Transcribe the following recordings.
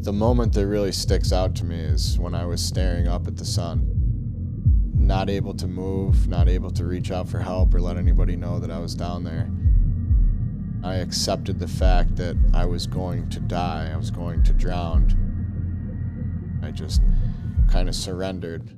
The moment that really sticks out to me is when I was staring up at the sun, not able to move, not able to reach out for help or let anybody know that I was down there. I accepted the fact that I was going to die, I was going to drown. I just kind of surrendered.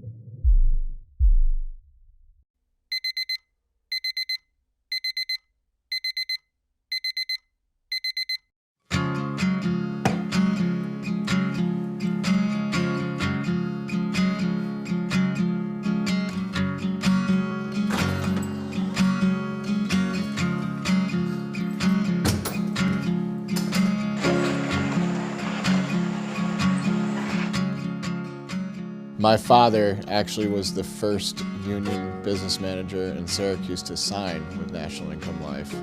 My father actually was the first union business manager in Syracuse to sign with National Income Life.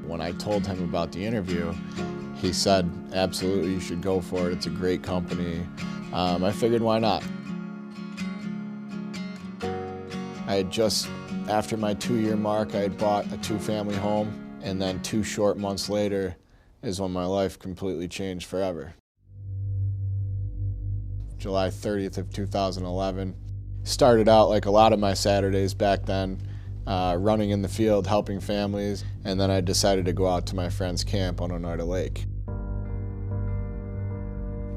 When I told him about the interview, he said, absolutely, you should go for it. It's a great company. I figured, why not? I had just, after my 2-year mark, I had bought a 2-family home, and then 2 short months later is when my life completely changed forever. July 30th of 2011. Started out like a lot of my Saturdays back then, running in the field, helping families, and then I decided to go out to my friend's camp on Oneida Lake.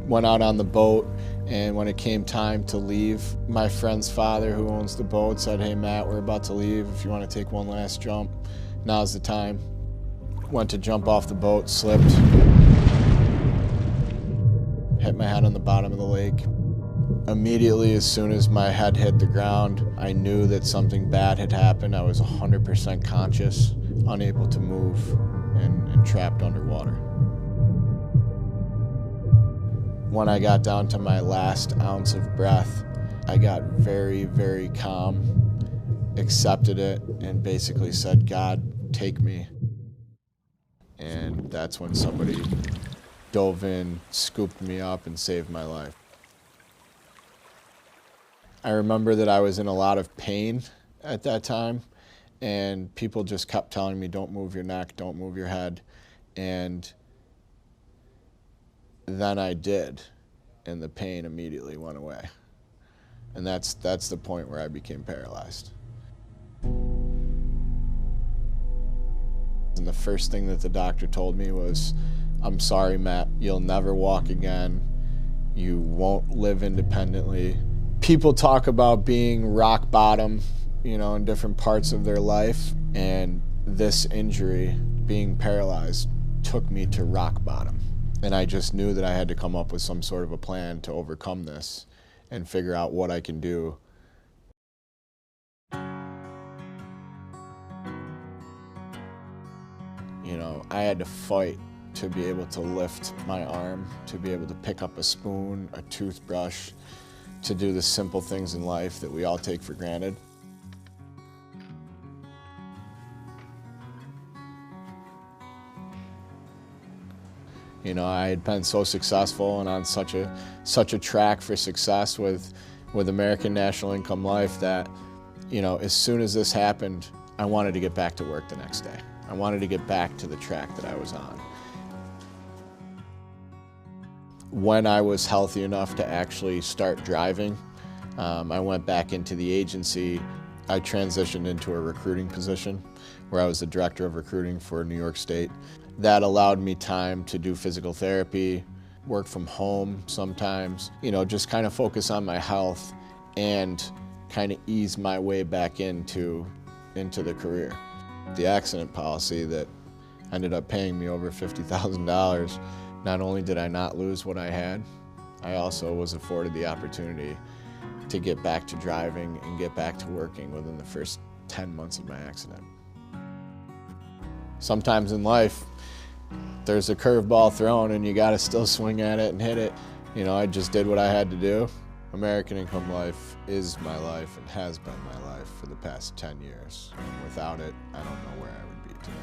Went out on the boat, and when it came time to leave, my friend's father, who owns the boat, said, hey Matt, we're about to leave. If you want to take one last jump, now's the time. Went to jump off the boat, slipped, hit my head on the bottom of the lake. Immediately, as soon as my head hit the ground, I knew that something bad had happened. I was 100% conscious, unable to move, and trapped underwater. When I got down to my last ounce of breath, I got very, very calm, accepted it, and basically said, God, take me. And that's when somebody dove in, scooped me up, and saved my life. I remember that I was in a lot of pain at that time, and people just kept telling me, don't move your neck, don't move your head. And then I did, and the pain immediately went away. And that's the point where I became paralyzed. And the first thing that the doctor told me was, I'm sorry, Matt, you'll never walk again. You won't live independently. People talk about being rock bottom, in different parts of their life, and this injury, being paralyzed, took me to rock bottom. And I just knew that I had to come up with some sort of a plan to overcome this and figure out what I can do. I had to fight to be able to lift my arm, to be able to pick up a spoon, a toothbrush, to do the simple things in life that we all take for granted. I had been so successful and on such a track for success with American National Income Life that, as soon as this happened, I wanted to get back to work the next day. I wanted to get back to the track that I was on. When I was healthy enough to actually start driving, I went back into the agency. I transitioned into a recruiting position where I was the director of recruiting for New York State. That allowed me time to do physical therapy, work from home sometimes, just kind of focus on my health and kind of ease my way back into the career. The accident policy that ended up paying me over $50,000, not only did I not lose what I had, I also was afforded the opportunity to get back to driving and get back to working within the first 10 months of my accident. Sometimes in life, there's a curveball thrown and you gotta still swing at it and hit it. I just did what I had to do. American Income Life is my life and has been my life for the past 10 years. And without it, I don't know where I would be today.